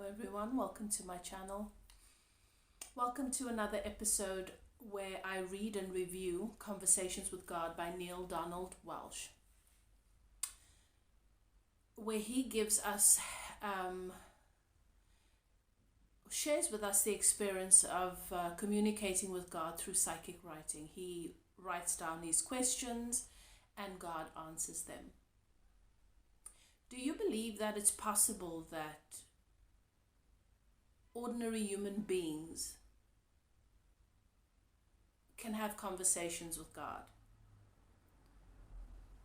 everyone, welcome to my channel. Welcome to another episode where I read and review Conversations with God by Neale Donald Walsch, where he gives us, shares with us the experience of communicating with God through psychic writing. He writes down these questions and God answers them. Do you believe that it's possible that ordinary human beings can have conversations with God?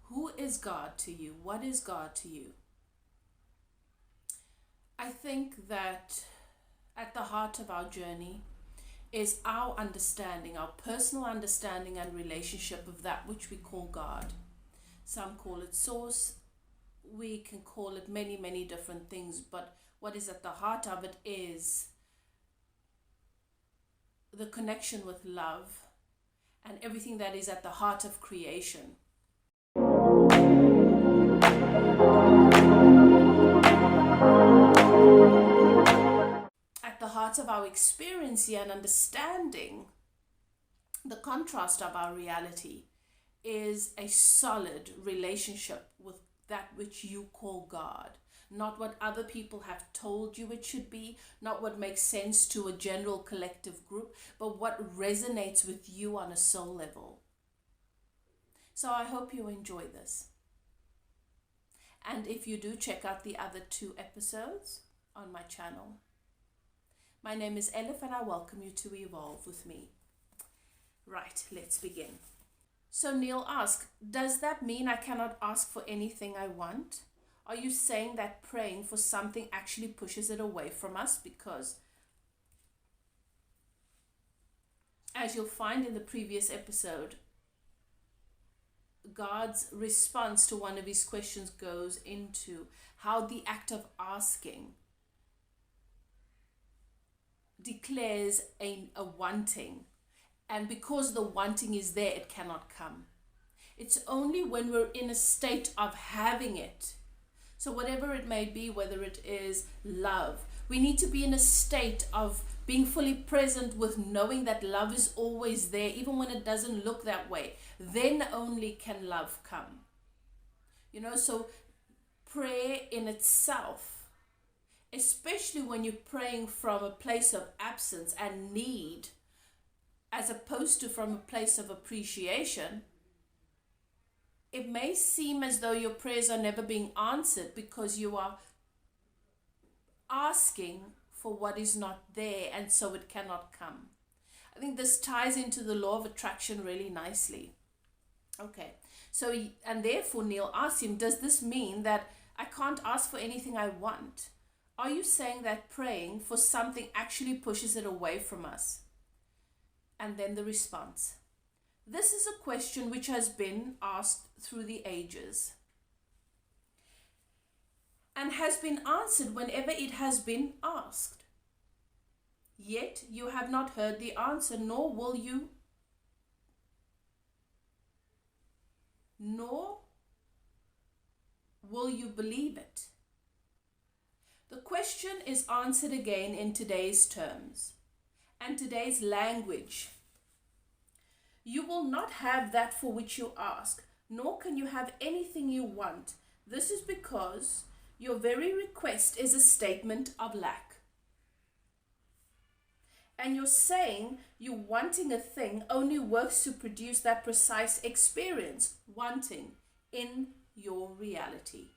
Who is God to you? What is God to you? I think that at the heart of our journey is our understanding, our personal understanding and relationship of that which we call God. Some call it source. We can call it many, many different things, but what is at the heart of it is the connection with love and everything that is at the heart of creation. At the heart of our experience here and understanding the contrast of our reality is a solid relationship with that which you call God. Not what other people have told you it should be, not what makes sense to a general collective group, but what resonates with you on a soul level. So I hope you enjoy this. And if you do, check out the other 2 episodes on my channel. My name is Elif and I welcome you to evolve with me. Right, let's begin. So Neale asks, does that mean I cannot ask for anything I want? Are you saying that praying for something actually pushes it away from us? Because as you'll find in the previous episode, God's response to one of his questions goes into how the act of asking declares a wanting. And because the wanting is there, it cannot come. It's only when we're in a state of having it. So whatever it may be, whether it is love, we need to be in a state of being fully present with knowing that love is always there, even when it doesn't look that way. Then only can love come. So prayer in itself, especially when you're praying from a place of absence and need, as opposed to from a place of appreciation, it may seem as though your prayers are never being answered because you are asking for what is not there, and so it cannot come. I think this ties into the law of attraction really nicely. Okay, so, and therefore Neale asks him, does this mean that I can't ask for anything I want? Are you saying that praying for something actually pushes it away from us? And then the response. This is a question which has been asked through the ages and has been answered whenever it has been asked. Yet you have not heard the answer, nor will you believe it. The question is answered again in today's terms and today's language. You will not have that for which you ask, nor can you have anything you want. This is because your very request is a statement of lack. And you're saying you wanting a thing only works to produce that precise experience, wanting, in your reality.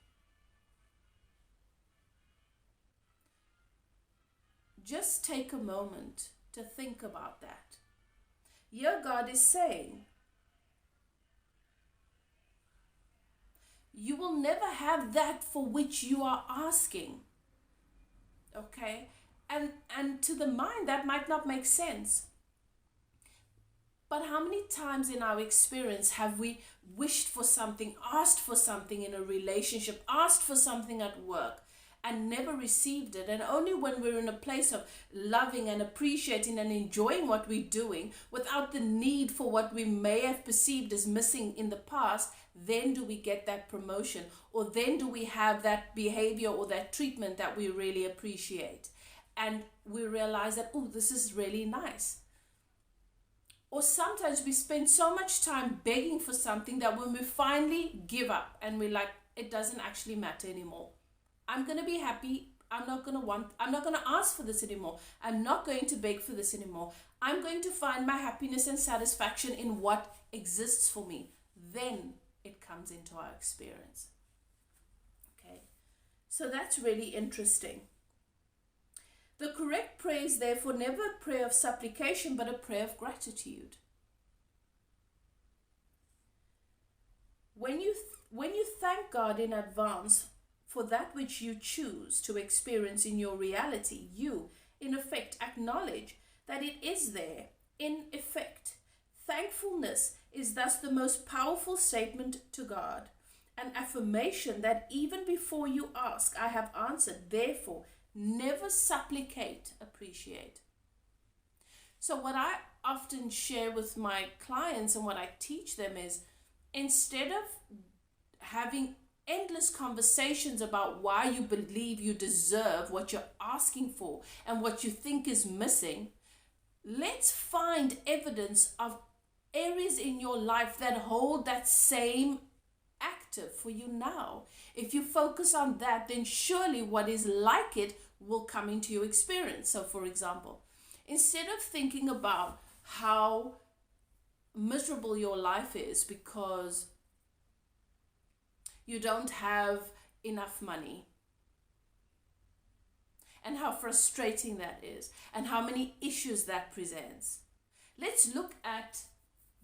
Just take a moment to think about that. Here God is saying, you will never have that for which you are asking. Okay? And to the mind, that might not make sense. But how many times in our experience have we wished for something, asked for something in a relationship, asked for something at work, and never received it? And only when we're in a place of loving and appreciating and enjoying what we're doing without the need for what we may have perceived as missing in the past, then do we get that promotion, or then do we have that behavior or that treatment that we really appreciate. and we realize that, oh, this is really nice. Or sometimes we spend so much time begging for something that when we finally give up and we're like, it doesn't actually matter anymore. I'm going to be happy. I'm not going to ask for this anymore. I'm not going to beg for this anymore. I'm going to find my happiness and satisfaction in what exists for me. Then it comes into our experience. Okay. So that's really interesting. The correct prayer is therefore never a prayer of supplication, but a prayer of gratitude. When you thank God in advance for that which you choose to experience in your reality, you, in effect, acknowledge that it is there, in effect. Thankfulness is thus the most powerful statement to God, an affirmation that even before you ask, I have answered. Therefore, never supplicate, appreciate. So what I often share with my clients and what I teach them is, instead of having endless conversations about why you believe you deserve what you're asking for and what you think is missing, let's find evidence of areas in your life that hold that same active for you now. If you focus on that, then surely what is like it will come into your experience. So for example, instead of thinking about how miserable your life is because you don't have enough money, and how frustrating that is, and how many issues that presents, let's look at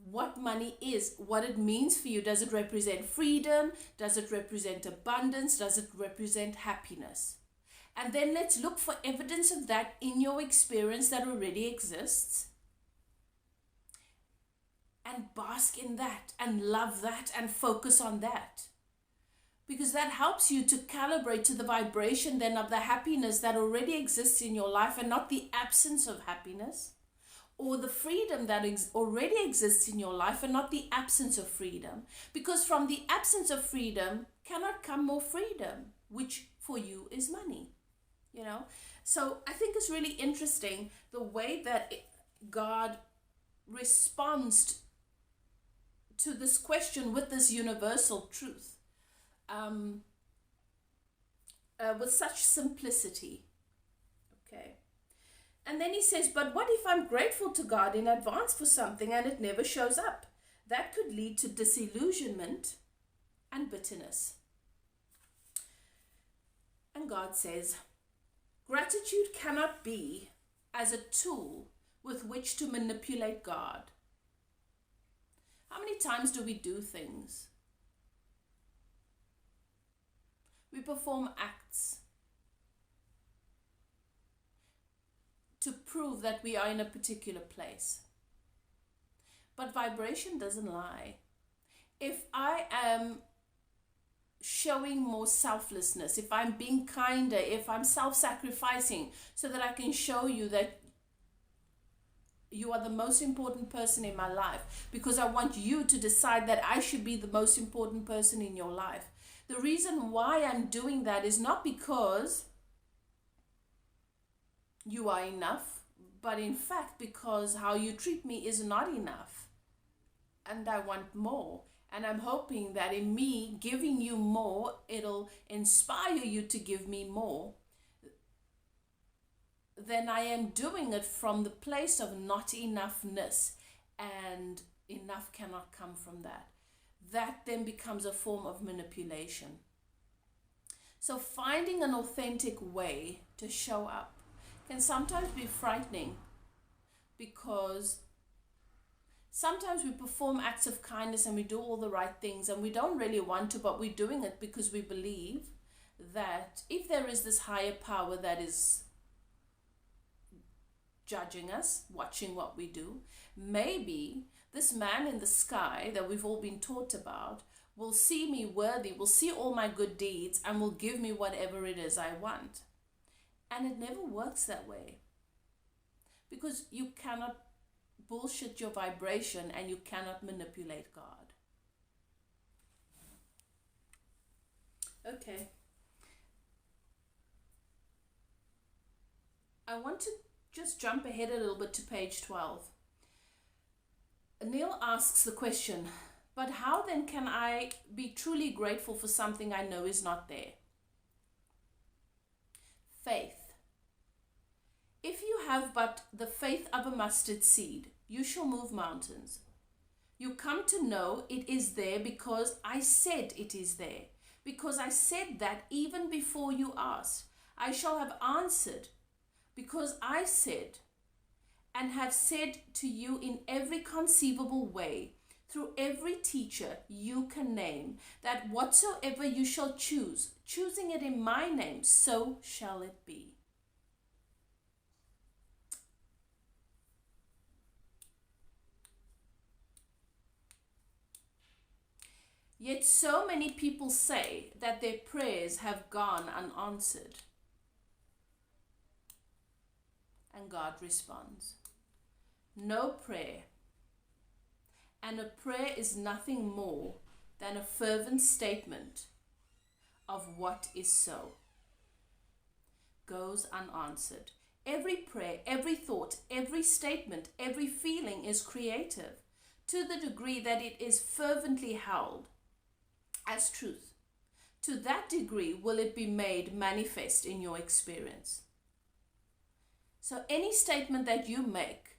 what money is, what it means for you. Does it represent freedom? Does it represent abundance? Does it represent happiness? And then let's look for evidence of that in your experience that already exists, and bask in that and love that and focus on that. Because that helps you to calibrate to the vibration then of the happiness that already exists in your life, and not the absence of happiness, or the freedom that already exists in your life and not the absence of freedom. Because from the absence of freedom cannot come more freedom, which for you is money. You know, so I think it's really interesting the way that God responds to this question with this universal truth, with such simplicity. Okay. And then he says, but what if I'm grateful to God in advance for something and it never shows up? That could lead to disillusionment and bitterness. And God says, gratitude cannot be as a tool with which to manipulate God. How many times do we do things? We perform acts to prove that we are in a particular place. But vibration doesn't lie. If I am showing more selflessness, if I'm being kinder, if I'm self-sacrificing so that I can show you that you are the most important person in my life, because I want you to decide that I should be the most important person in your life. The reason why I'm doing that is not because you are enough, but in fact because how you treat me is not enough. And I want more. And I'm hoping that in me giving you more, it'll inspire you to give me more. Then I am doing it from the place of not enoughness, and enough cannot come from that. That then becomes a form of manipulation. So finding an authentic way to show up can sometimes be frightening, because sometimes we perform acts of kindness and we do all the right things and we don't really want to, but we're doing it because we believe that if there is this higher power that is judging us, watching what we do, maybe this man in the sky that we've all been taught about will see me worthy, will see all my good deeds, and will give me whatever it is I want. And it never works that way, because you cannot bullshit your vibration and you cannot manipulate God. Okay. I want to just jump ahead a little bit to page 12. Neil asks the question, but how then can I be truly grateful for something I know is not there? Faith. If you have but the faith of a mustard seed, you shall move mountains. You come to know it is there because I said it is there. Because I said that even before you asked, I shall have answered. Because I said and have said to you in every conceivable way, through every teacher you can name, that whatsoever you shall choose, choosing it in my name, so shall it be. Yet so many people say that their prayers have gone unanswered. And God responds. No prayer. And a prayer is nothing more than a fervent statement of what is so. Goes unanswered. Every prayer, every thought, every statement, every feeling is creative to the degree that it is fervently held as truth. To that degree will it be made manifest in your experience. So any statement that you make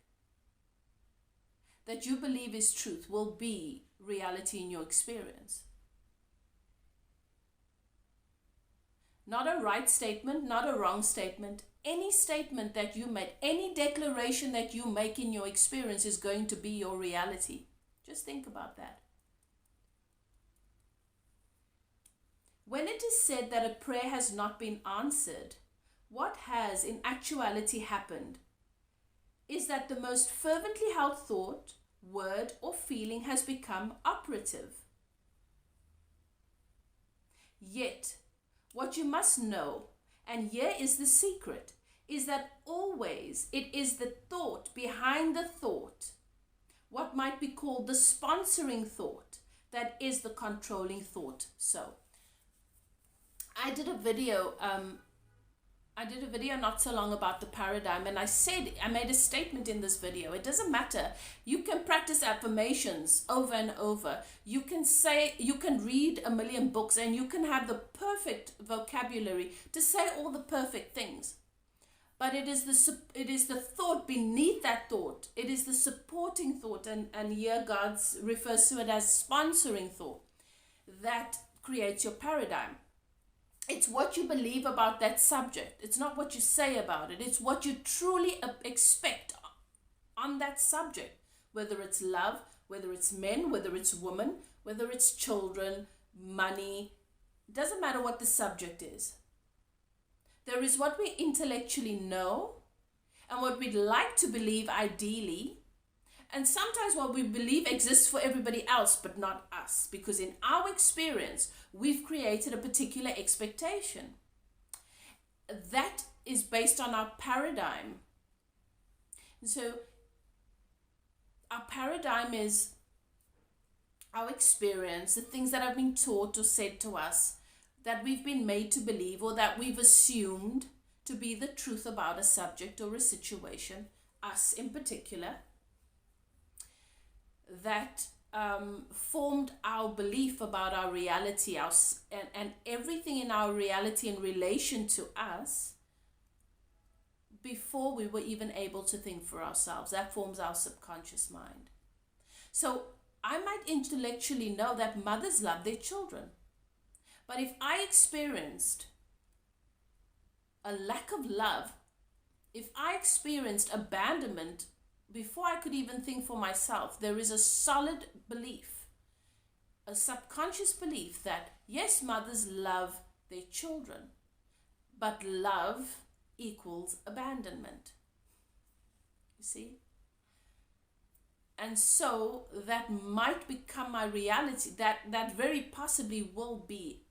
that you believe is truth will be reality in your experience. Not a right statement, not a wrong statement. Any statement that you make, any declaration that you make in your experience is going to be your reality. Just think about that. When it is said that a prayer has not been answered, what has in actuality happened is that the most fervently held thought, word, or feeling has become operative. Yet, what you must know, and here is the secret, is that always it is the thought behind the thought, what might be called the sponsoring thought, that is the controlling thought. So, I did a video not so long about the paradigm, and I made a statement in this video. It doesn't matter. You can practice affirmations over and over. You can read a million books, and you can have the perfect vocabulary to say all the perfect things. But it is the thought beneath that thought. It is the supporting thought, and here God refers to it as sponsoring thought, that creates your paradigm. It's what you believe about that subject. It's not what you say about it. It's what you truly expect on that subject. Whether it's love, whether it's men, whether it's women, whether it's children, money. It doesn't matter what the subject is. There is what we intellectually know and what we'd like to believe ideally. And sometimes what we believe exists for everybody else, but not us. Because in our experience, we've created a particular expectation. That is based on our paradigm. And so, our paradigm is our experience, the things that have been taught or said to us, that we've been made to believe, or that we've assumed to be the truth about a subject or a situation, us in particular, that formed our belief about our reality, and everything in our reality in relation to us before we were even able to think for ourselves. That forms our subconscious mind. So I might intellectually know that mothers love their children. But if I experienced a lack of love, if I experienced abandonment before I could even think for myself, there is a solid belief, a subconscious belief that yes, mothers love their children, but love equals abandonment. You see? And so that might become my reality. That very possibly will be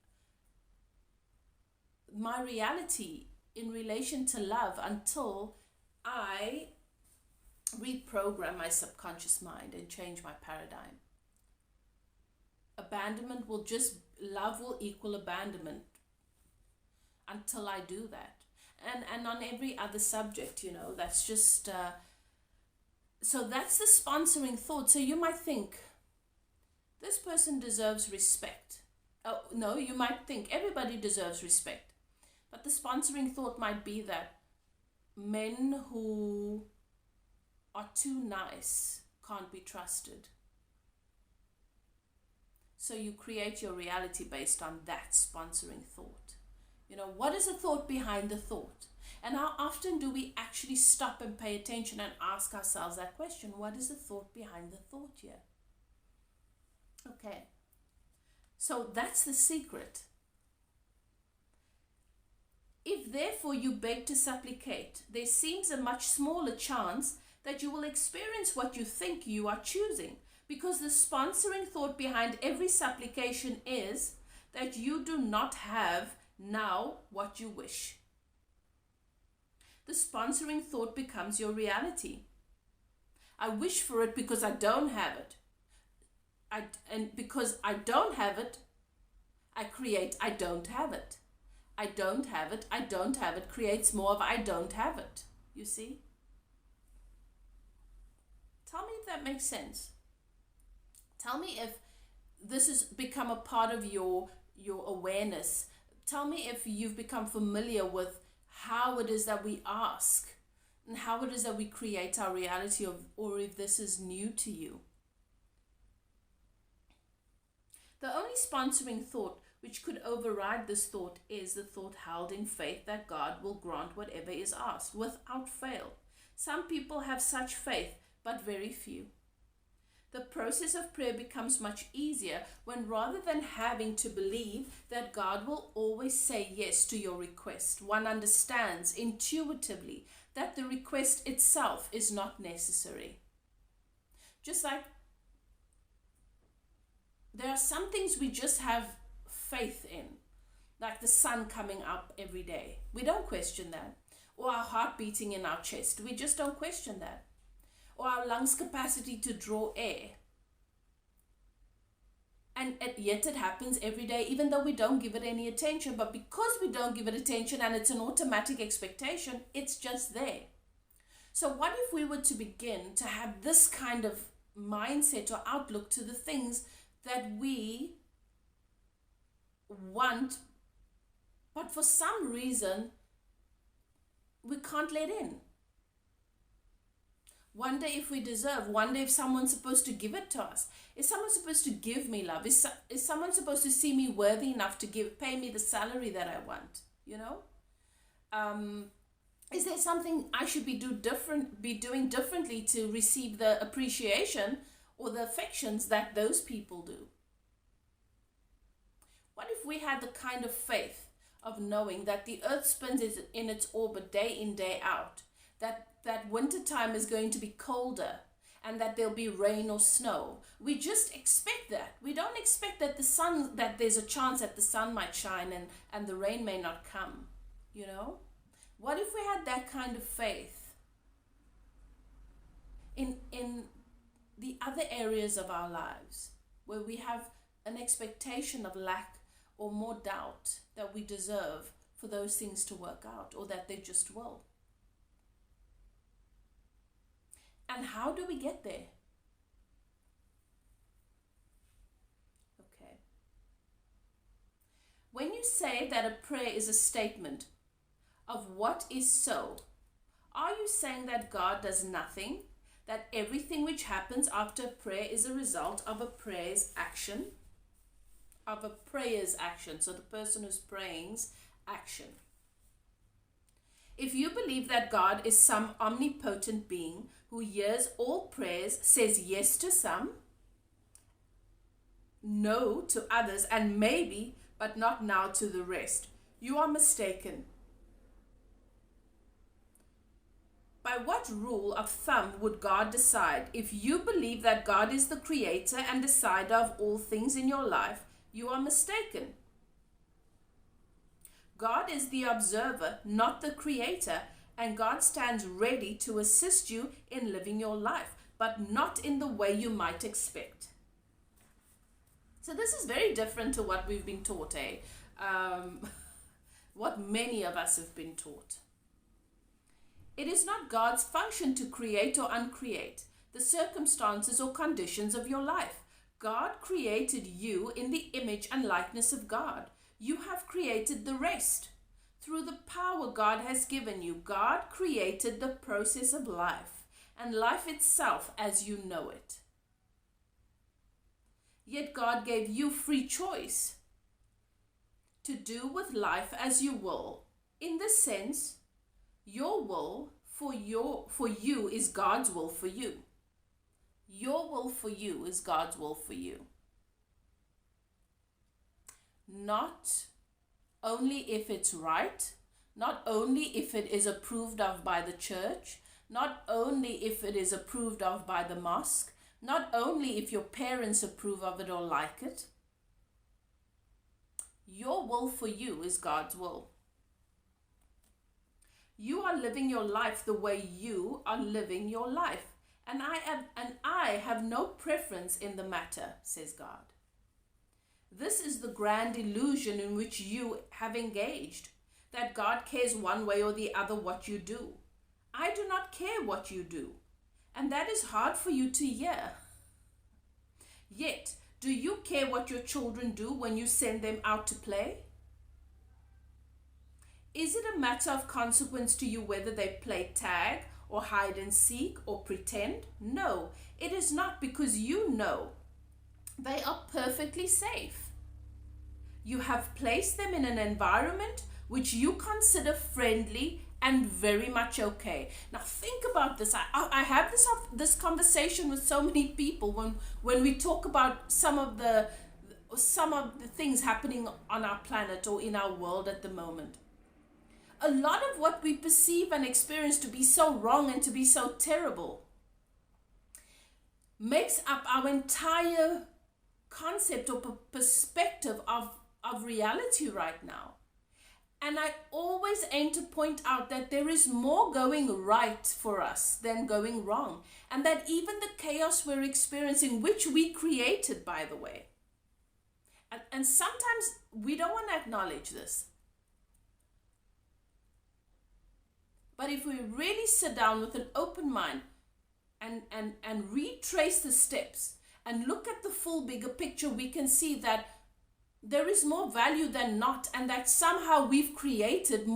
my reality in relation to love until I reprogram my subconscious mind and change my paradigm. Love will equal abandonment until I do that. and on every other subject, that's just, so that's the sponsoring thought. So you might think, this person deserves respect. Oh, no, you might think everybody deserves respect. But the sponsoring thought might be that men who are too nice can't be trusted. So you create your reality based on that sponsoring thought. What is the thought behind the thought? And how often do we actually stop and pay attention and ask ourselves that question? What is the thought behind the thought here? Okay. So that's the secret. If therefore you beg to supplicate, there seems a much smaller chance that you will experience what you think you are choosing, because the sponsoring thought behind every supplication is that you do not have now what you wish. The sponsoring thought becomes your reality. I wish for it because I don't have it. And because I don't have it, I create I don't have it. I don't have it, I don't have it creates more of I don't have it. You see? Tell me if that makes sense. Tell me if this has become a part of your awareness. Tell me if you've become familiar with how it is that we ask and how it is that we create our reality, or if this is new to you. The only sponsoring thought which could override this thought is the thought held in faith that God will grant whatever is asked without fail. Some people have such faith, but very few. The process of prayer becomes much easier when, rather than having to believe that God will always say yes to your request, one understands intuitively that the request itself is not necessary. Just like there are some things we just have faith in, like the sun coming up every day. We don't question that. Or our heart beating in our chest. We just don't question that. Or our lungs' capacity to draw air. And yet it happens every day, even though we don't give it any attention. But because we don't give it attention and it's an automatic expectation, it's just there. So what if we were to begin to have this kind of mindset or outlook to the things that we want, but for some reason we can't let in? Wonder if we deserve. Wonder if someone's supposed to give it to us. Is someone supposed to give me love? Is someone supposed to see me worthy enough to pay me the salary that I want? Is there something I should be doing differently to receive the appreciation or the affections that those people do? What if we had the kind of faith of knowing that the earth spins in its orbit day in, day out, that winter time is going to be colder and that there'll be rain or snow? We just expect that. We don't expect that that there's a chance that the sun might shine and the rain may not come, What if we had that kind of faith in the other areas of our lives where we have an expectation of lack or more doubt that we deserve for those things to work out, or that they just will? And how do we get there? Okay. When you say that a prayer is a statement of what is so, are you saying that God does nothing? That everything which happens after prayer is a result of a prayer's action? Of a prayer's action. So the person who's praying's action. If you believe that God is some omnipotent being who hears all prayers, says yes to some, no to others, and maybe, but not now to the rest, you are mistaken. By what rule of thumb would God decide? If you believe that God is the creator and decider of all things in your life, you are mistaken. God is the observer, not the creator, and God stands ready to assist you in living your life, but not in the way you might expect. So this is very different to what we've been taught, what many of us have been taught. It is not God's function to create or uncreate the circumstances or conditions of your life. God created you in the image and likeness of God. You have created the rest. Through the power God has given you, God created the process of life and life itself as you know it. Yet God gave you free choice to do with life as you will. In this sense, your will for you is God's will for you. Your will for you is God's will for you. Not only if it's right, not only if it is approved of by the church, not only if it is approved of by the mosque, not only if your parents approve of it or like it. Your will for you is God's will. You are living your life the way you are living your life. And I have no preference in the matter, says God. This is the grand illusion in which you have engaged, that God cares one way or the other what you do. I do not care what you do, and that is hard for you to hear. Yet, do you care what your children do when you send them out to play? Is it a matter of consequence to you whether they play tag or hide and seek or pretend? No, it is not, because you know they are perfectly safe. You have placed them in an environment which you consider friendly and very much okay. Now think about this. I have this conversation with so many people when we talk about some of the things happening on our planet or in our world at the moment. A lot of what we perceive and experience to be so wrong and to be so terrible makes up our entire concept or perspective of reality right now. And I always aim to point out that there is more going right for us than going wrong. And that even the chaos we're experiencing, which we created, by the way, and sometimes we don't want to acknowledge this. But if we really sit down with an open mind and retrace the steps and look at the full bigger picture, we can see that there is more value than not, and that somehow we've created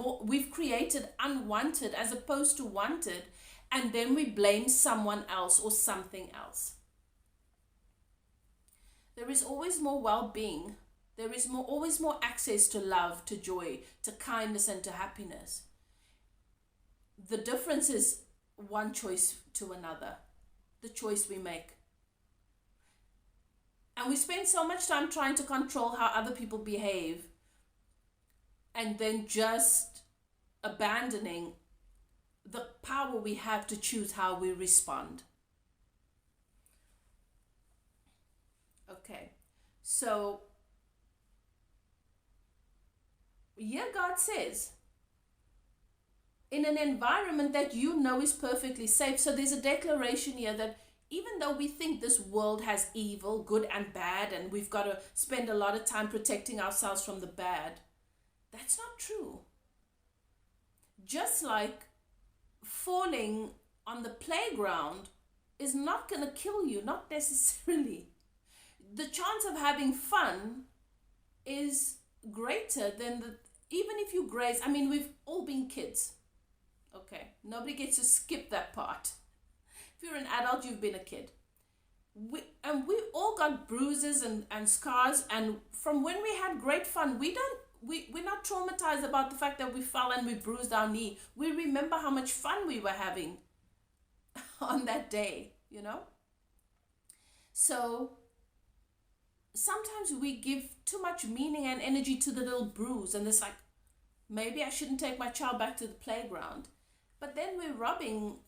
unwanted as opposed to wanted, and then we blame someone else or something else. There is always more well-being. There is always more access to love, to joy, to kindness, and to happiness. The difference is one choice to another, the choice we make. And we spend so much time trying to control how other people behave and then just abandoning the power we have to choose how we respond. Okay, so here God says, in an environment that you know is perfectly safe. So there's a declaration here that even though we think this world has evil, good and bad, and we've got to spend a lot of time protecting ourselves from the bad, that's not true. Just like falling on the playground is not going to kill you, not necessarily. The chance of having fun is greater than even if you graze. I mean, we've all been kids. Okay, nobody gets to skip that part. If you're an adult, you've been a kid. We all got bruises and scars, and from when we had great fun, we're not traumatized about the fact that we fell and we bruised our knee. We remember how much fun we were having on that day, you know? So sometimes we give too much meaning and energy to the little bruise, and it's like, maybe I shouldn't take my child back to the playground. But then we're robbing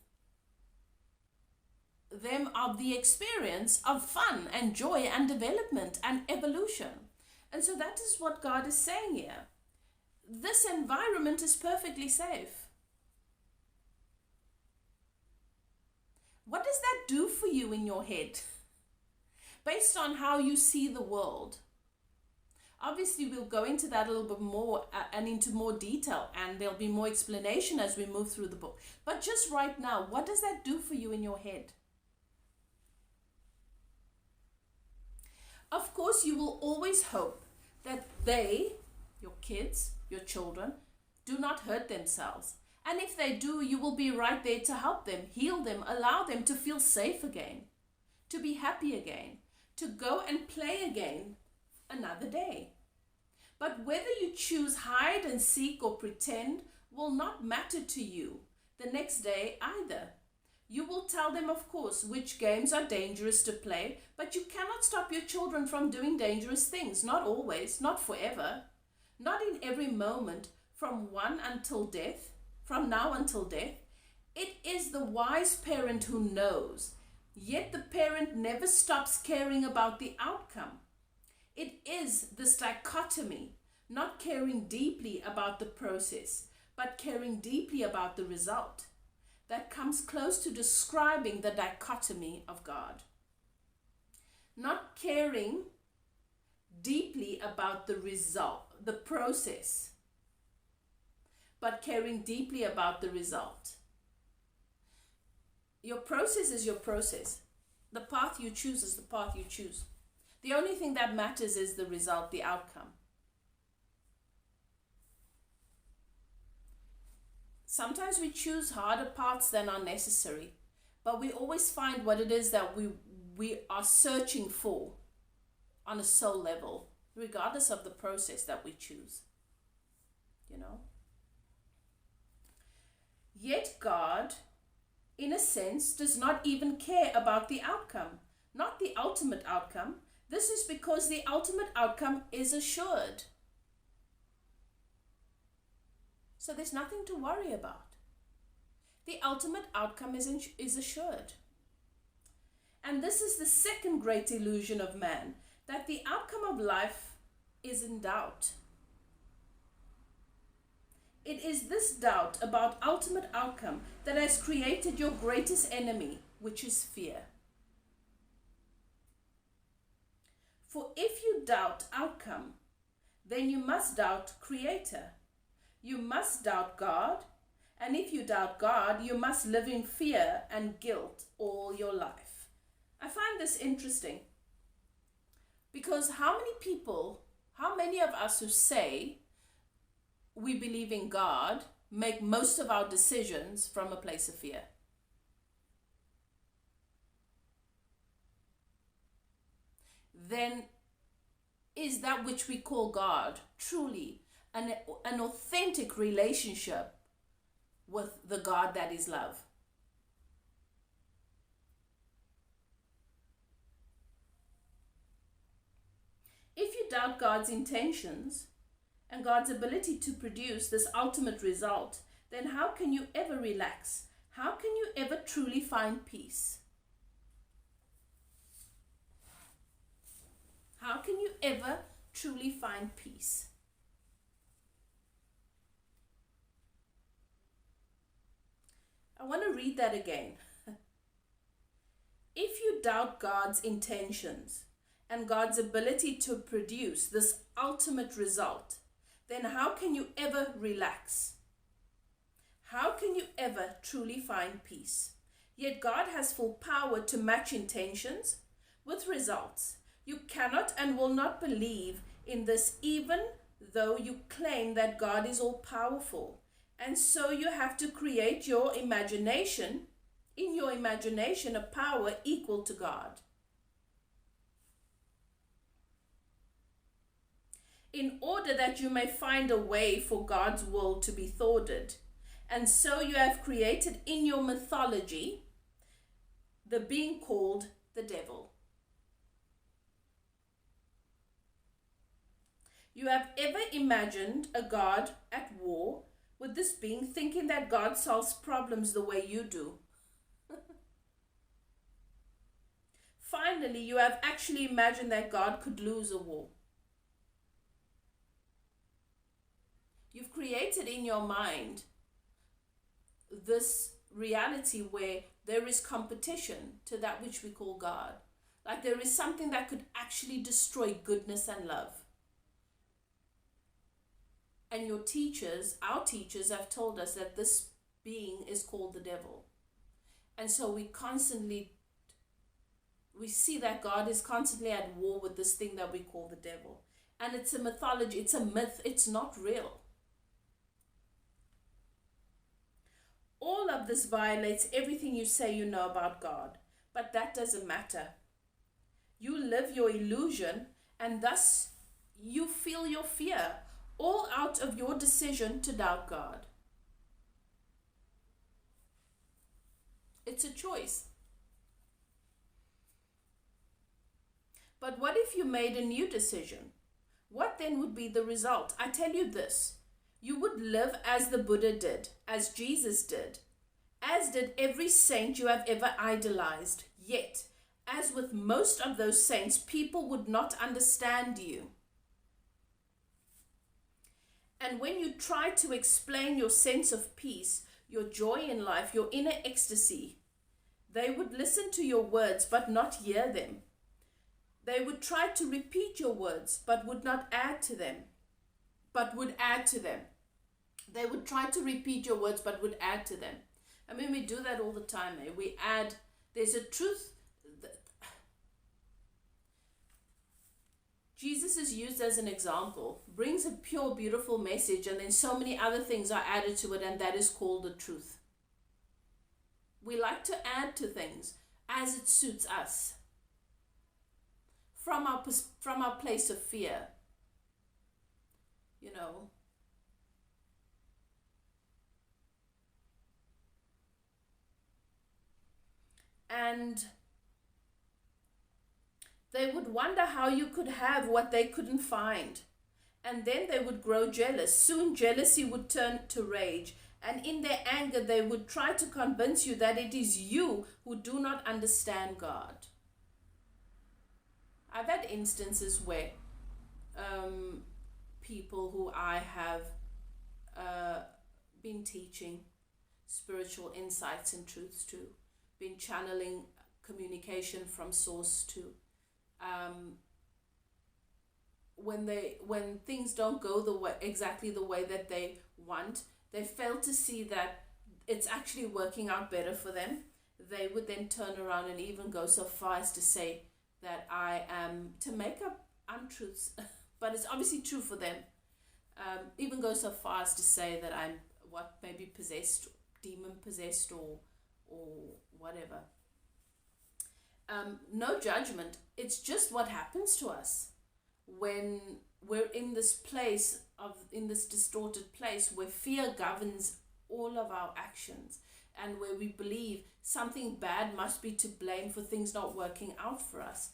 them of the experience of fun and joy and development and evolution. And so that is what God is saying here. This environment is perfectly safe. What does that do for you in your head? Based on how you see the world? Obviously, we'll go into that a little bit more and into more detail, and there'll be more explanation as we move through the book. But just right now, what does that do for you in your head? Of course, you will always hope that they, your kids, your children, do not hurt themselves. And if they do, you will be right there to help them, heal them, allow them to feel safe again, to be happy again, to go and play again another day. But whether you choose hide and seek or pretend will not matter to you the next day either. You will tell them, of course, which games are dangerous to play, but you cannot stop your children from doing dangerous things. Not always, not forever, not in every moment, from now until death. It is the wise parent who knows, yet the parent never stops caring about the outcome. It is this dichotomy, not caring deeply about the process, but caring deeply about the result, that comes close to describing the dichotomy of God. Not caring deeply about the result, the process, but caring deeply about the result. Your process is your process. The path you choose is the path you choose. The only thing that matters is the result, the outcome. Sometimes we choose harder paths than are necessary, but we always find what it is that we are searching for on a soul level, regardless of the process that we choose. Yet God, in a sense, does not even care about the outcome, not the ultimate outcome. This is because the ultimate outcome is assured. So there's nothing to worry about. The ultimate outcome is assured. And this is the second great illusion of man, that the outcome of life is in doubt. It is this doubt about ultimate outcome that has created your greatest enemy, which is fear. For if you doubt outcome, then you must doubt Creator. You must doubt God, and if you doubt God, you must live in fear and guilt all your life. I find this interesting because how many of us who say we believe in God make most of our decisions from a place of fear? Then is that which we call God truly an authentic relationship with the God that is love? If you doubt God's intentions and God's ability to produce this ultimate result, then how can you ever relax? How can you ever truly find peace? How can you ever truly find peace? I want to read that again. If you doubt God's intentions and God's ability to produce this ultimate result, then how can you ever relax? How can you ever truly find peace? Yet God has full power to match intentions with results. You cannot and will not believe in this even though you claim that God is all powerful. And so you have to create in your imagination, a power equal to God. In order that you may find a way for God's will to be thwarted. And so you have created in your mythology the being called the devil. You have ever imagined a God at war with this being, thinking that God solves problems the way you do. Finally, you have actually imagined that God could lose a war. You've created in your mind this reality where there is competition to that which we call God. Like there is something that could actually destroy goodness and love. And your teachers, our teachers, have told us that this being is called the devil. And so we see that God is constantly at war with this thing that we call the devil. And it's a mythology, it's a myth, it's not real. All of this violates everything you say you know about God, but that doesn't matter. You live your illusion, and thus you feel your fear, all out of your decision to doubt God. It's a choice. But what if you made a new decision? What then would be the result? I tell you this. You would live as the Buddha did, as Jesus did, as did every saint you have ever idolized. Yet, as with most of those saints, people would not understand you. And when you try to explain your sense of peace, your joy in life, your inner ecstasy, they would listen to your words but not hear them. They would try to repeat your words but would not add to them, but would add to them. They would try to repeat your words but would add to them. I mean, we do that all the time. We add, there's a truth. Jesus is used as an example, brings a pure, beautiful message, and then so many other things are added to it, and that is called the truth. We like to add to things as it suits us, from our place of fear, you know. And they would wonder how you could have what they couldn't find. And then they would grow jealous. Soon jealousy would turn to rage. And in their anger, they would try to convince you that it is you who do not understand God. I've had instances where people who I have been teaching spiritual insights and truths to, been channeling communication from source to, when things don't go exactly the way that they want, they fail to see that it's actually working out better for them. They would then turn around and even go so far as to say that I am, to make up untruths, but it's obviously true for them, even go so far as to say that I'm maybe possessed, demon possessed, or whatever. No judgment. It's just what happens to us when we're in this place in this distorted place where fear governs all of our actions, and where we believe something bad must be to blame for things not working out for us.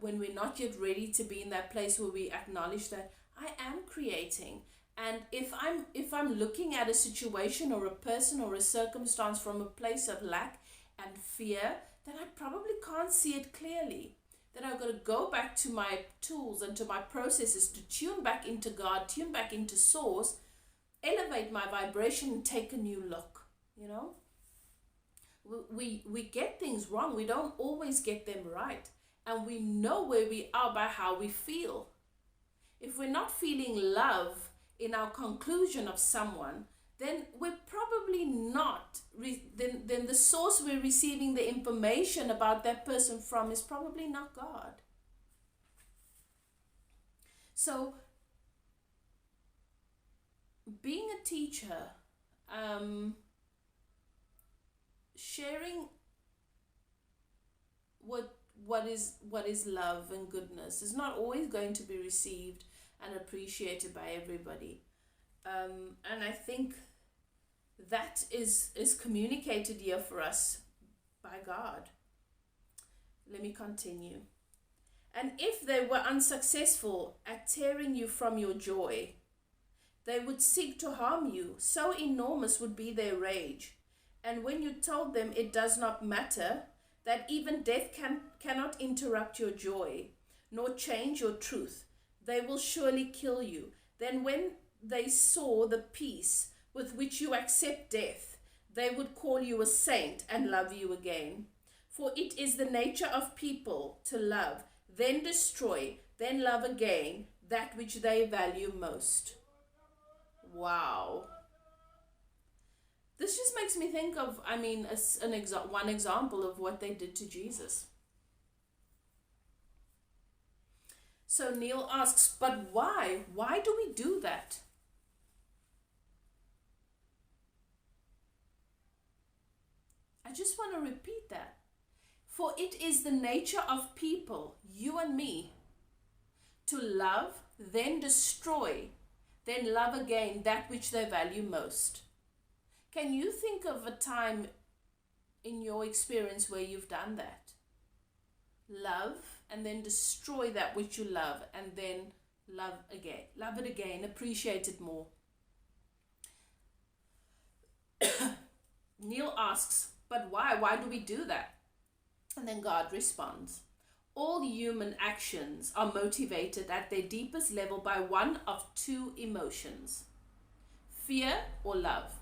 When we're not yet ready to be in that place where we acknowledge that I am creating. And if I'm looking at a situation or a person or a circumstance from a place of lack and fear, then I probably can't see it clearly. Then I've got to go back to my tools and to my processes to tune back into God, tune back into source, elevate my vibration and take a new look, you know. We get things wrong. We don't always get them right. And we know where we are by how we feel. If we're not feeling love in our conclusion of someone, then we're probably not, then the source we're receiving the information about that person from is probably not God. So, being a teacher, sharing what is love and goodness is not always going to be received and appreciated by everybody. And I think that is communicated here for us by God. Let me continue. And if they were unsuccessful at tearing you from your joy, they would seek to harm you. So enormous would be their rage. And when you told them it does not matter, that even death cannot interrupt your joy, nor change your truth, they will surely kill you. Then when they saw the peace with which you accept death, they would call you a saint and love you again. For it is the nature of people to love, then destroy, then love again, that which they value most. Wow. This just makes me think of, one example of what they did to Jesus. So Neil asks, but why? Why do we do that? I just want to repeat that. For it is the nature of people, you and me, to love, then destroy, then love again that which they value most. Can you think of a time in your experience where you've done that? Love and then destroy that which you love, and then love it again, appreciate it more. Neil asks, but why? Why do we do that? And then God responds, all human actions are motivated at their deepest level by one of two emotions, fear or love.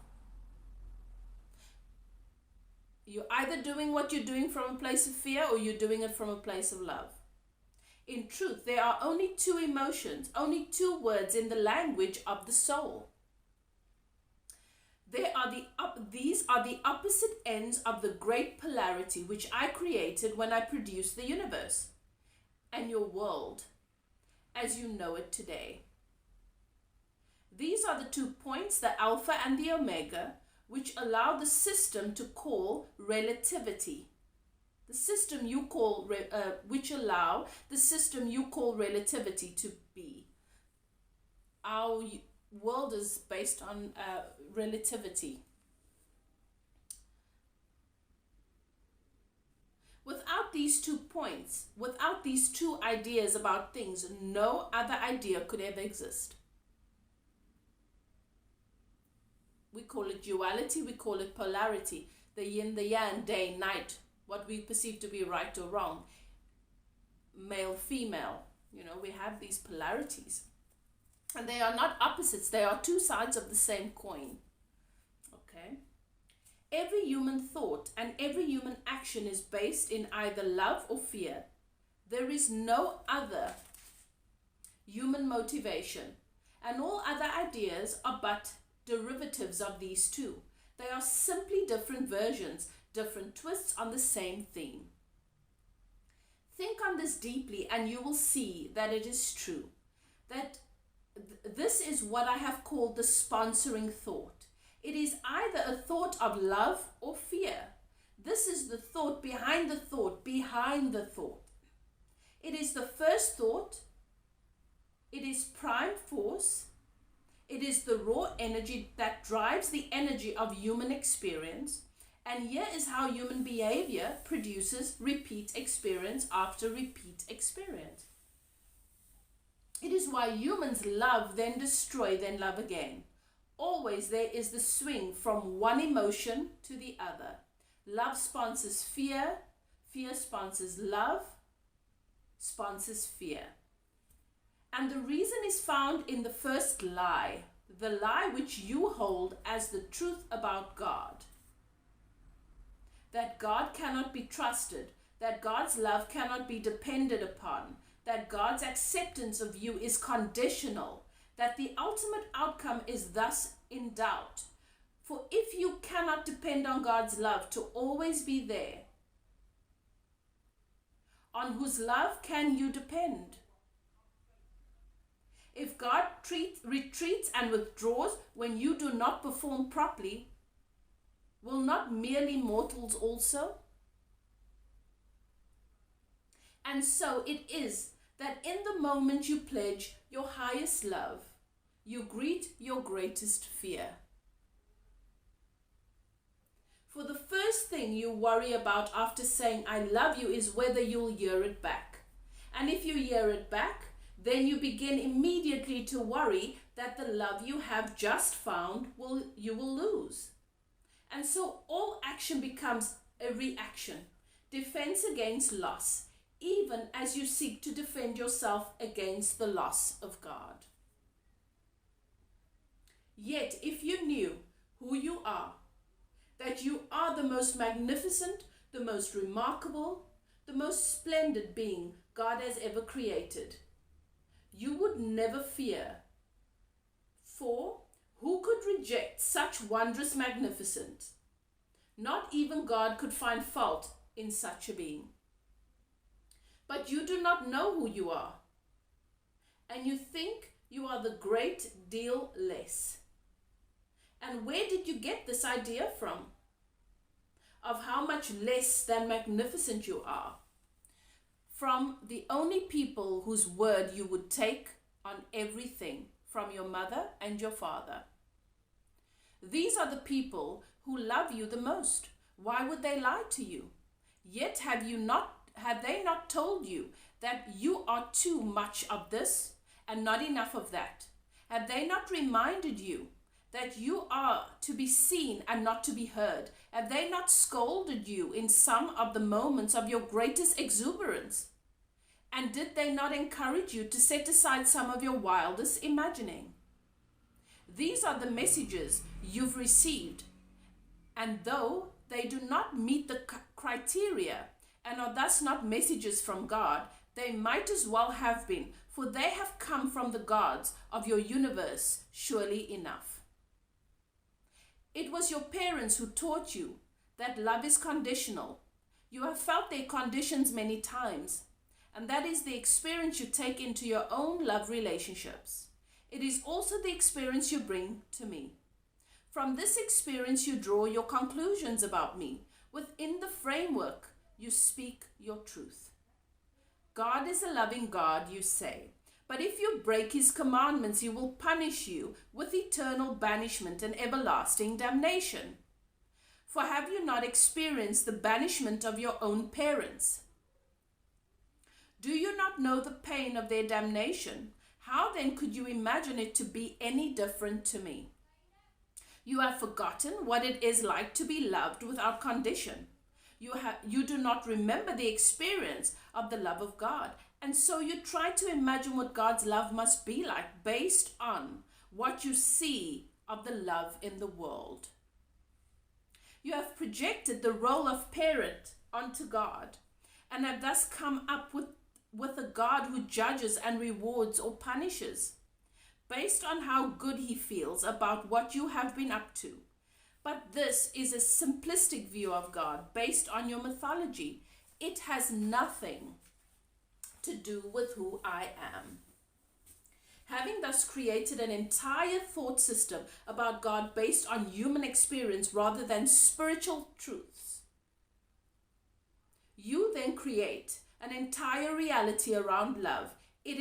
You're either doing what you're doing from a place of fear, or you're doing it from a place of love. In truth, there are only two emotions, only two words in the language of the soul. These are the opposite ends of the great polarity which I created when I produced the universe and your world as you know it today. These are the 2 points, the alpha and the omega, which allow the system to call relativity. The system you call, which allow the system you call relativity to be. Our world is based on relativity. Without these 2 points, without these 2 ideas about things, no other idea could ever exist. We call it duality, we call it polarity, the yin, the yang, day, night, what we perceive to be right or wrong, male, female. We have these polarities. And they are not opposites, they are 2 sides of the same coin. Okay? Every human thought and every human action is based in either love or fear. There is no other human motivation, and all other ideas are but derivatives of these 2. They are simply different versions, different twists on the same theme. Think on this deeply and you will see that it is true. That this is what I have called the sponsoring thought. It is either a thought of love or fear. This is the thought behind the thought, behind the thought. It is the first thought. It is prime force. It is the raw energy that drives the energy of human experience. And here is how human behavior produces repeat experience after repeat experience. It is why humans love, then destroy, then love again. Always there is the swing from one emotion to the other. Love sponsors fear. Fear sponsors love. Sponsors fear. And the reason is found in the first lie. The lie which you hold as the truth about God. That God cannot be trusted, that God's love cannot be depended upon, that God's acceptance of you is conditional, that the ultimate outcome is thus in doubt. For if you cannot depend on God's love to always be there, on whose love can you depend? If God retreats and withdraws when you do not perform properly, will not merely mortals also? And so it is that in the moment you pledge your highest love, you greet your greatest fear. For the first thing you worry about after saying I love you is whether you'll hear it back. And if you hear it back, then you begin immediately to worry that the love you have just found you will lose. And so all action becomes a reaction, defense against loss, even as you seek to defend yourself against the loss of God. Yet, if you knew who you are, that you are the most magnificent, the most remarkable, the most splendid being God has ever created, you would never fear. For who could reject such wondrous magnificence? Not even God could find fault in such a being. But you do not know who you are, and you think you are the great deal less. And where did you get this idea from? Of how much less than magnificent you are? From the only people whose word you would take on everything, from your mother and your father. These are the people who love you the most. Why would they lie to you? Yet have they not told you that you are too much of this and not enough of that? Have they not reminded you that you are to be seen and not to be heard? Have they not scolded you in some of the moments of your greatest exuberance? And did they not encourage you to set aside some of your wildest imagining? These are the messages you've received, and though they do not meet the criteria and are thus not messages from God, they might as well have been, for they have come from the gods of your universe, surely enough. It was your parents who taught you that love is conditional. You have felt their conditions many times, and that is the experience you take into your own love relationships. It is also the experience you bring to me. From this experience you draw your conclusions about me. Within the framework you speak your truth. God is a loving God, you say, but if you break his commandments, he will punish you with eternal banishment and everlasting damnation. For have you not experienced the banishment of your own parents? Do you not know the pain of their damnation? How then could you imagine it to be any different to me? You have forgotten what it is like to be loved without condition. You do not remember the experience of the love of God, and so you try to imagine what God's love must be like based on what you see of the love in the world. You have projected the role of parent onto God and have thus come up with a God who judges and rewards or punishes based on how good he feels about what you have been up to. But this is a simplistic view of God based on your mythology. It has nothing to do with who I am. Having thus created an entire thought system about God based on human experience rather than spiritual truths, you then create an entire reality around love. It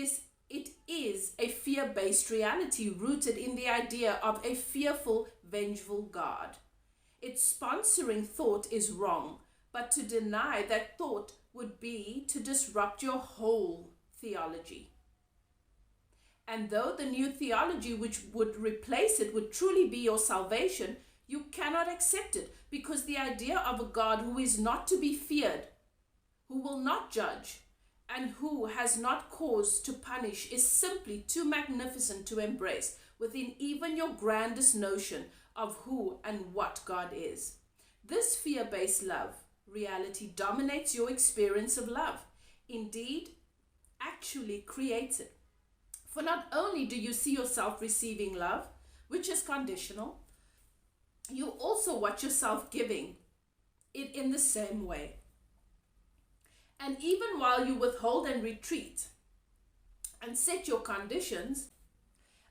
is a fear-based reality rooted in the idea of a fearful, vengeful God. Its sponsoring thought is wrong, but to deny that thought would be to disrupt your whole theology. And though the new theology which would replace it would truly be your salvation, you cannot accept it because the idea of a God who is not to be feared, who will not judge, and who has not cause to punish is simply too magnificent to embrace within even your grandest notion of who and what God is. This fear-based love reality dominates your experience of love. Indeed, actually creates it. For not only do you see yourself receiving love, which is conditional, you also watch yourself giving it in the same way. And even while you withhold and retreat and set your conditions,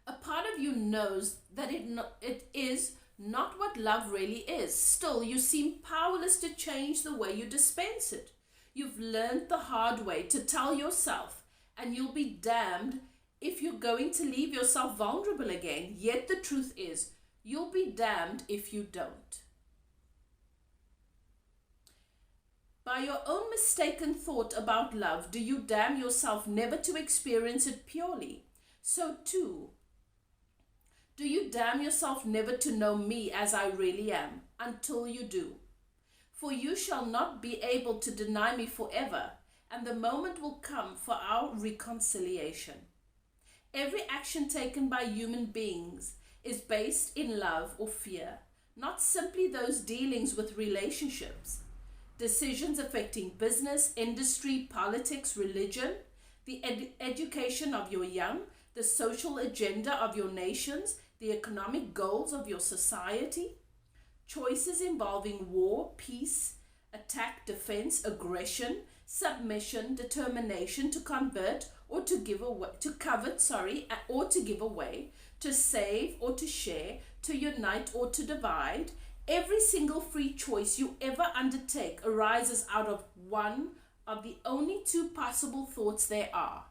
a part of you knows that it is not what love really is. Still, you seem powerless to change the way you dispense it. You've learned the hard way to tell yourself, and you'll be damned if you're going to leave yourself vulnerable again. Yet the truth is, you'll be damned if you don't. By your own mistaken thought about love, do you damn yourself never to experience it purely? So too, do you damn yourself never to know me as I really am, until you do. For you shall not be able to deny me forever, and the moment will come for our reconciliation. Every action taken by human beings is based in love or fear, not simply those dealings with relationships. Decisions affecting business, industry, politics, religion, the education of your young, the social agenda of your nations, the economic goals of your society, choices involving war, peace, attack, defense, aggression, submission, determination to convert or to give away, to covet, or to give away, to save or to share, to unite or to divide. Every single free choice you ever undertake arises out of one of the only two possible thoughts there are: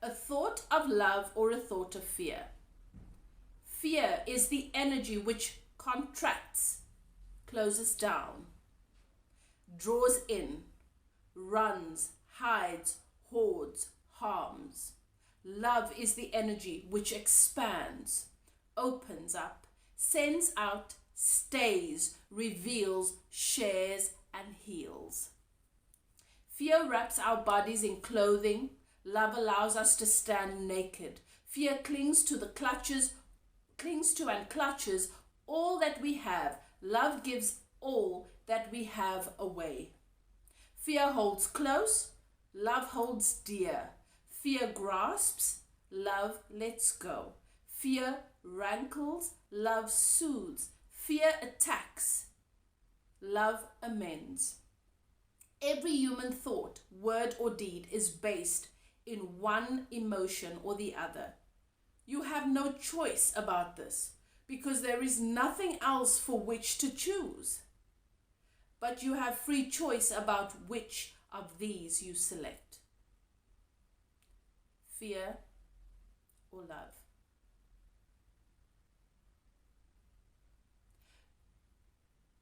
a thought of love or a thought of fear. Fear is the energy which contracts, closes down, draws in, runs, hides, hoards, harms. Love is the energy which expands, opens up, sends out, stays, reveals, shares, and heals. Fear wraps our bodies in clothing. Love allows us to stand naked. Fear clings to and clutches all that we have. Love gives all that we have away. Fear holds close. Love holds dear. Fear grasps. Love lets go. Fear rankles. Love soothes. Fear attacks. Love amends. Every human thought, word, or deed is based in one emotion or the other. You have no choice about this because there is nothing else for which to choose. But you have free choice about which of these you select: fear or love.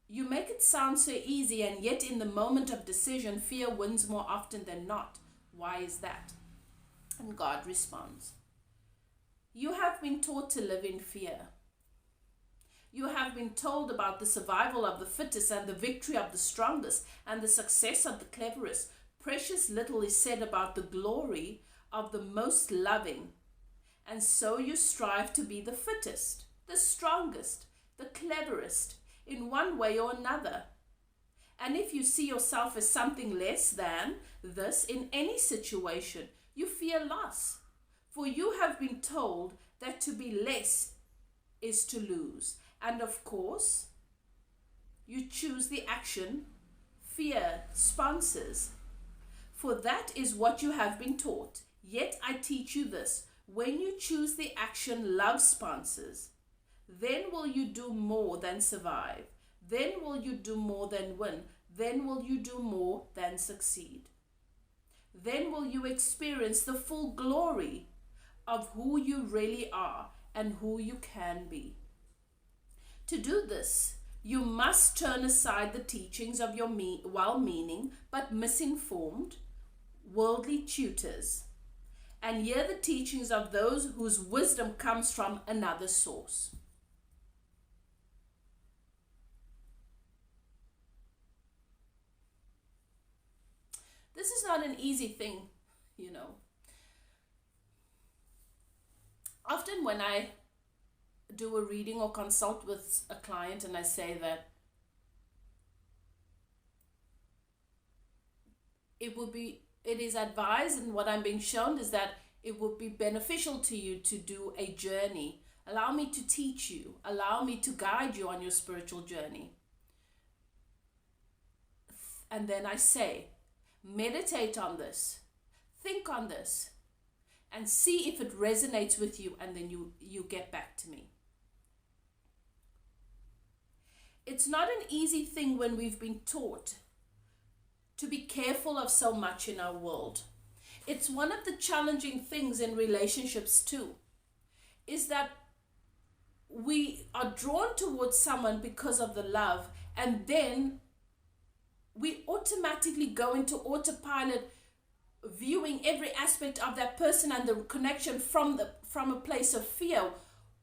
You make it sound so easy, and yet in the moment of decision, fear wins more often than not. Why is that? And God responds: you have been taught to live in fear. You have been told about the survival of the fittest and the victory of the strongest and the success of the cleverest. Precious little is said about the glory of the most loving. And so you strive to be the fittest, the strongest, the cleverest, in one way or another. And if you see yourself as something less than this in any situation, you fear loss. For you have been told that to be less is to lose. And of course, you choose the action fear sponsors. For that is what you have been taught. Yet I teach you this: when you choose the action love sponsors, then will you do more than survive. Then will you do more than win. Then will you do more than succeed. Then will you experience the full glory of who you really are and who you can be. To do this, you must turn aside the teachings of your well-meaning but misinformed worldly tutors and hear the teachings of those whose wisdom comes from another source. This is not an easy thing, you know. Often when I do a reading or consult with a client and I say that it is advised, and what I'm being shown is that it would be beneficial to you to do a journey. Allow me to teach you. Allow me to guide you on your spiritual journey. And then I say, meditate on this. Think on this. And see if it resonates with you, and then you get back to me. It's not an easy thing when we've been taught to be careful of so much in our world. It's one of the challenging things in relationships too, is that we are drawn towards someone because of the love, and then we automatically go into autopilot, viewing every aspect of that person and the connection from a place of fear,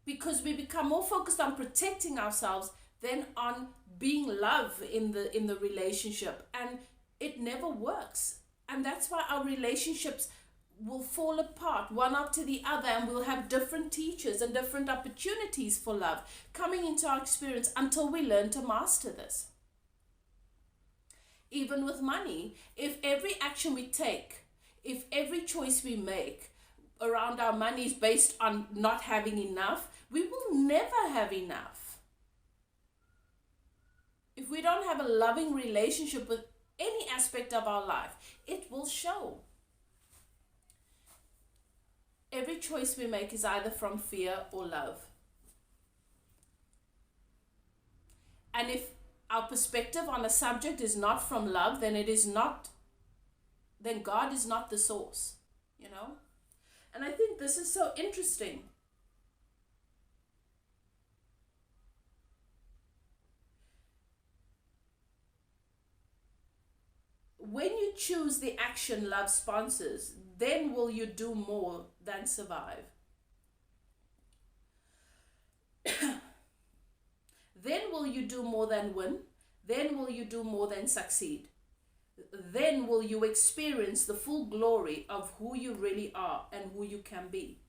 because we become more focused on protecting ourselves than on being love in the relationship, and it never works. And that's why our relationships will fall apart one after the other, and we'll have different teachers and different opportunities for love coming into our experience until we learn to master this. Even with money, if every action we take if every choice we make around our money is based on not having enough, we will never have enough. If we don't have a loving relationship with any aspect of our life, it will show. Every choice we make is either from fear or love. And if our perspective on a subject is not from love, then God is not the source, you know? And I think this is so interesting. When you choose the action love sponsors, then will you do more than survive. Then will you do more than win. Then will you do more than succeed. Then will you experience the full glory of who you really are and who you can be.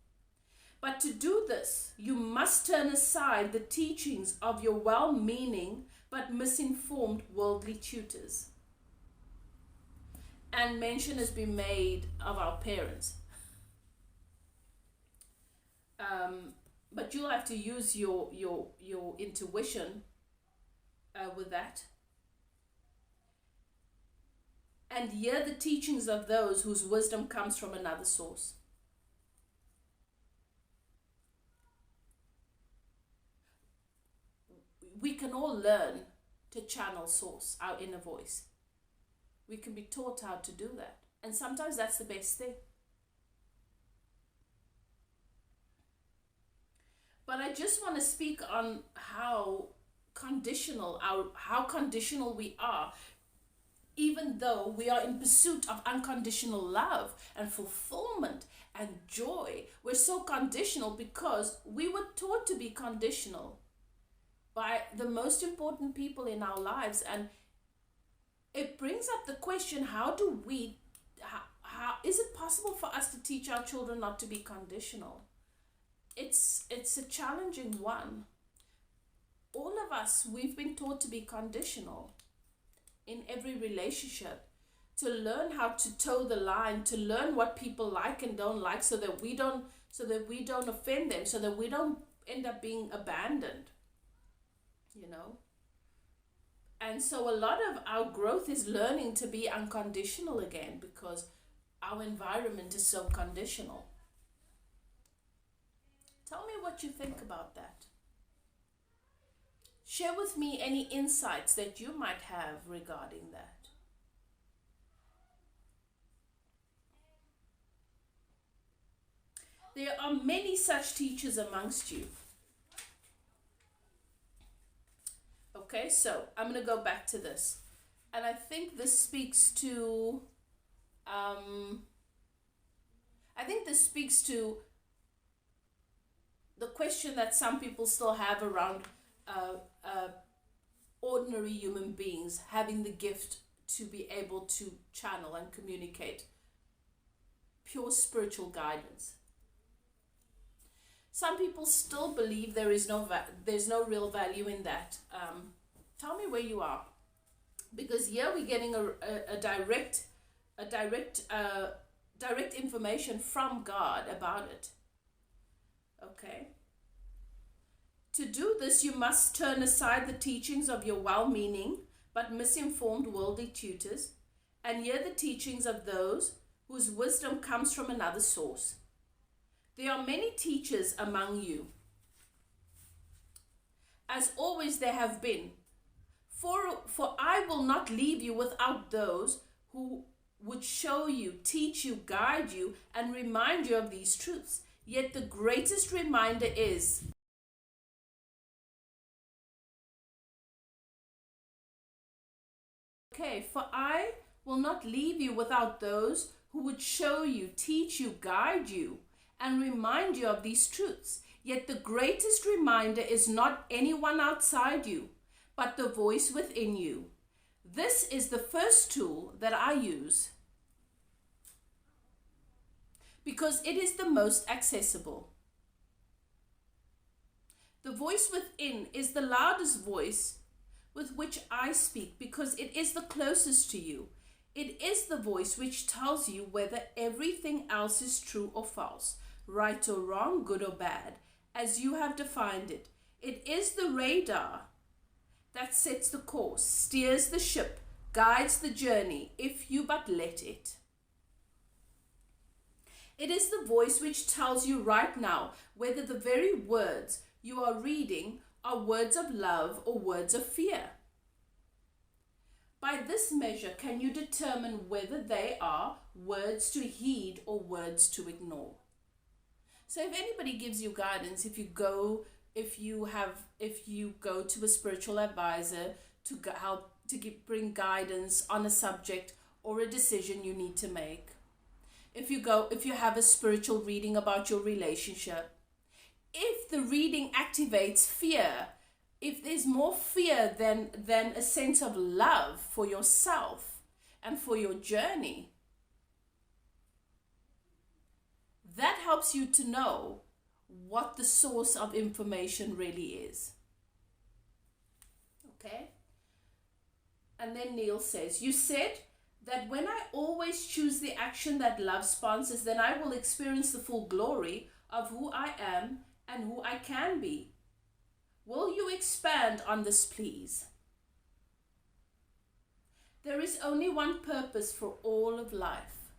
But to do this, you must turn aside the teachings of your well-meaning but misinformed worldly tutors. And mention has been made of our parents. But you'll have to use your intuition with that. And hear the teachings of those whose wisdom comes from another source. We can all learn to channel source, our inner voice. We can be taught how to do that. And sometimes that's the best thing. But I just want to speak on how conditional we are, even though we are in pursuit of unconditional love and fulfillment and joy. We're so conditional because we were taught to be conditional by the most important people in our lives. And it brings up the question, how is it possible for us to teach our children not to be conditional? It's a challenging one. All of us, we've been taught to be conditional in every relationship, to learn how to toe the line, to learn what people like and don't like, so that we don't offend them, so that we don't end up being abandoned, you know. And so a lot of our growth is learning to be unconditional again, because our environment is so conditional. Tell me what you think about that. Share with me any insights that you might have regarding that. There are many such teachers amongst you. Okay, so I'm going to go back to this. And I think this speaks to, the question that some people still have around ordinary human beings having the gift to be able to channel and communicate pure spiritual guidance. Some people still believe there's no real value in that. Tell me where you are, because here we're getting a direct information from God about it. Okay. To do this, you must turn aside the teachings of your well-meaning but misinformed worldly tutors and hear the teachings of those whose wisdom comes from another source. There are many teachers among you. As always there have been. For I will not leave you without those who would show you, teach you, guide you, and remind you of these truths. Yet the greatest reminder is for I will not leave you without those who would show you, teach you, guide you, and remind you of these truths. Yet the greatest reminder is not anyone outside you, but the voice within you. This is the first tool that I use because it is the most accessible. The voice within is the loudest voice with which I speak because it is the closest to you. It is the voice which tells you whether everything else is true or false, right or wrong, good or bad, as you have defined it. It is the radar that sets the course, steers the ship, guides the journey, if you but let it. It is the voice which tells you right now whether the very words you are reading are words of love or words of fear. By this measure, can you determine whether they are words to heed or words to ignore? So if anybody gives you guidance, if you go to a spiritual advisor to bring guidance on a subject or a decision you need to make, if you have a spiritual reading about your relationship, if the reading activates fear, if there's more fear than a sense of love for yourself and for your journey, that helps you to know what the source of information really is. Okay? And then Neil says, you said that when I always choose the action that love sponsors, then I will experience the full glory of who I am and who I can be. Will you expand on this, please? There is only one purpose for all of life,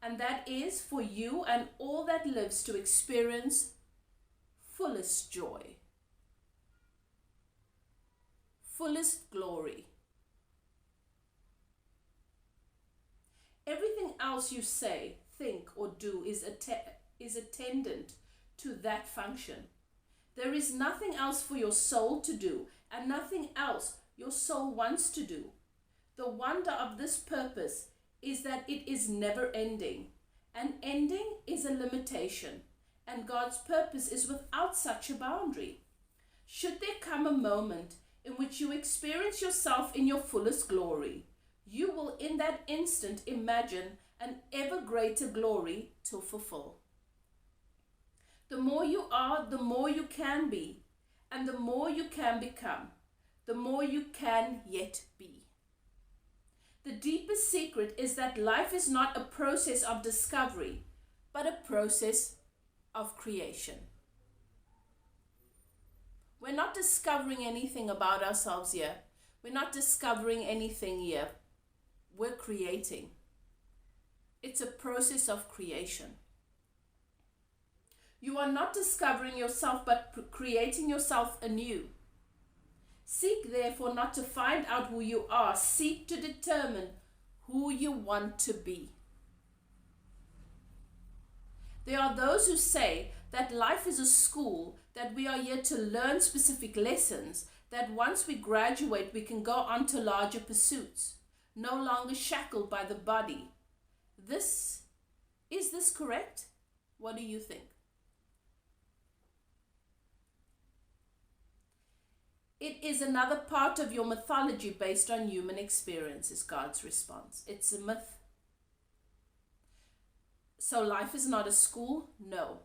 and that is for you and all that lives to experience fullest joy, fullest glory. Everything else you say, think, or do is attendant to that function. There is nothing else for your soul to do, and nothing else your soul wants to do. The wonder of this purpose is that it is never ending. An ending is a limitation, and God's purpose is without such a boundary. Should there come a moment in which you experience yourself in your fullest glory, you will in that instant imagine an ever greater glory to fulfill. The more you are, the more you can be, and the more you can become, the more you can yet be. The deepest secret is that life is not a process of discovery, but a process of creation. We're not discovering anything about ourselves here. We're not discovering anything here. We're creating. It's a process of creation. You are not discovering yourself, but creating yourself anew. Seek therefore not to find out who you are. Seek to determine who you want to be. There are those who say that life is a school, that we are here to learn specific lessons, that once we graduate we can go on to larger pursuits, no longer shackled by the body. Is this correct? What do you think? It is another part of your mythology based on human experience, is God's response. It's a myth. So life is not a school? No.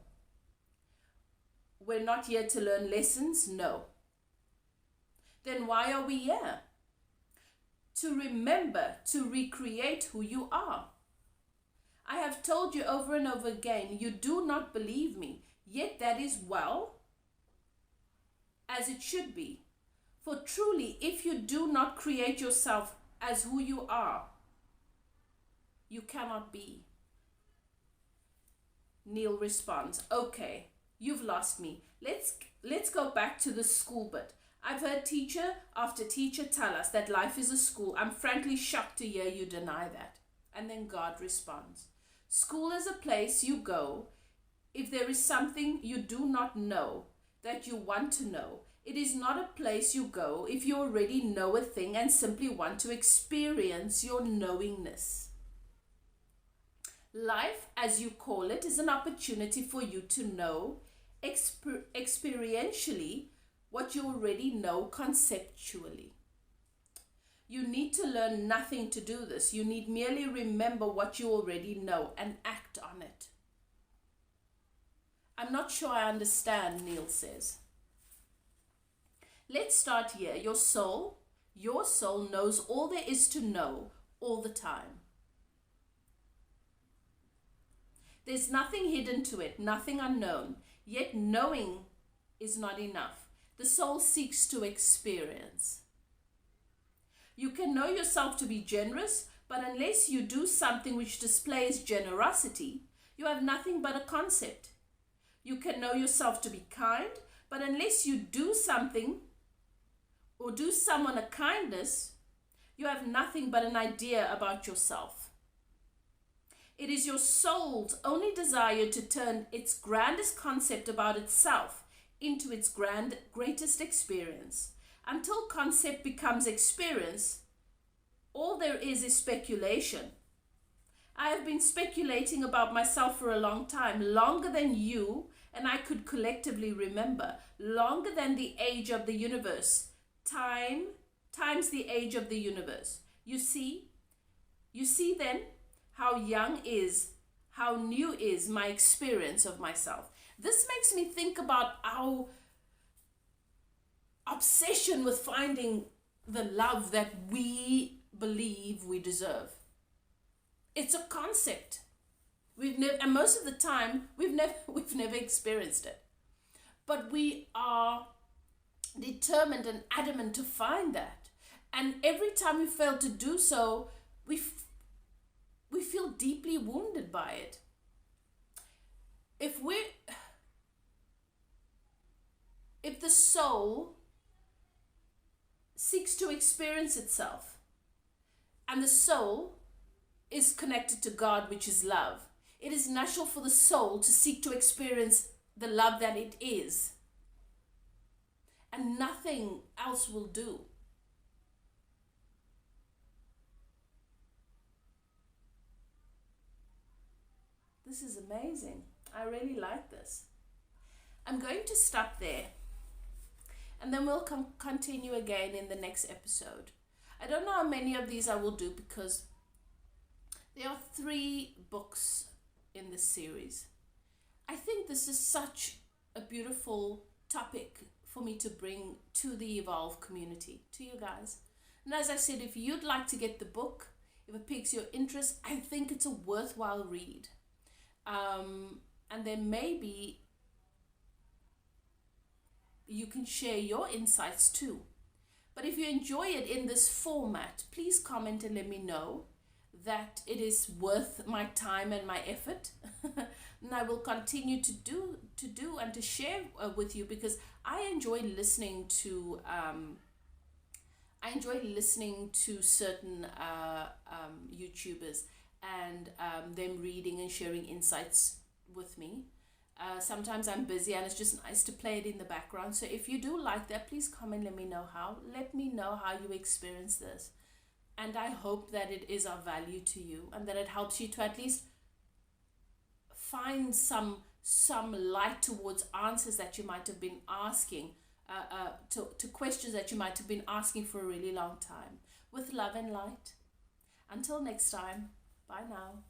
We're not here to learn lessons? No. Then why are we here? To remember, to recreate who you are. I have told you over and over again, you do not believe me, yet that is well, as it should be. For truly, if you do not create yourself as who you are, you cannot be. Neil responds, okay, you've lost me. Let's go back to the school bit. I've heard teacher after teacher tell us that life is a school. I'm frankly shocked to hear you deny that. And then God responds, school is a place you go if there is something you do not know that you want to know. It is not a place you go if you already know a thing and simply want to experience your knowingness. Life, as you call it, is an opportunity for you to know experientially what you already know conceptually. You need to learn nothing to do this. You need merely remember what you already know and act on it. I'm not sure I understand, Neil says. Let's start here. Your soul, Your soul knows all there is to know all the time. There's nothing hidden to it, nothing unknown. Yet knowing is not enough. The soul seeks to experience. You can know yourself to be generous, but unless you do something which displays generosity, you have nothing but a concept. You can know yourself to be kind, but unless you do something or do someone a kindness, you have nothing but an idea about yourself. It is your soul's only desire to turn its grandest concept about itself into its greatest experience. Until concept becomes experience, all there is speculation. I have been speculating about myself for a long time, longer than you and I could collectively remember, longer than the age of the universe. Time times the age of the universe. You see then how young is, how new is my experience of myself. This makes me think about our obsession with finding the love that we believe we deserve. It's a concept. And most of the time we've never experienced it. But we are determined and adamant to find that. And every time we fail to do so, we feel deeply wounded by it. If the soul seeks to experience itself, and the soul is connected to God, which is love, it is natural for the soul to seek to experience the love that it is. And nothing else will do. This is amazing. I really like this. I'm going to stop there. And then we'll continue again in the next episode. I don't know how many of these I will do because there are 3 books in this series. I think this is such a beautiful topic for me to bring to the Evolve community, to you guys. And as I said, if you'd like to get the book, if it piques your interest, I think it's a worthwhile read. And then maybe you can share your insights too. But if you enjoy it in this format, please comment and let me know that it is worth my time and my effort. And I will continue to do and to share with you, because I enjoy listening to certain YouTubers and them reading and sharing insights with me. Sometimes I'm busy and it's just nice to play it in the background. So if you do like that, please comment, let me know how you experience this. And I hope that it is of value to you and that it helps you to at least find some light towards answers that you might have been asking, to questions that you might have been asking for a really long time. With love and light. Until next time, bye now.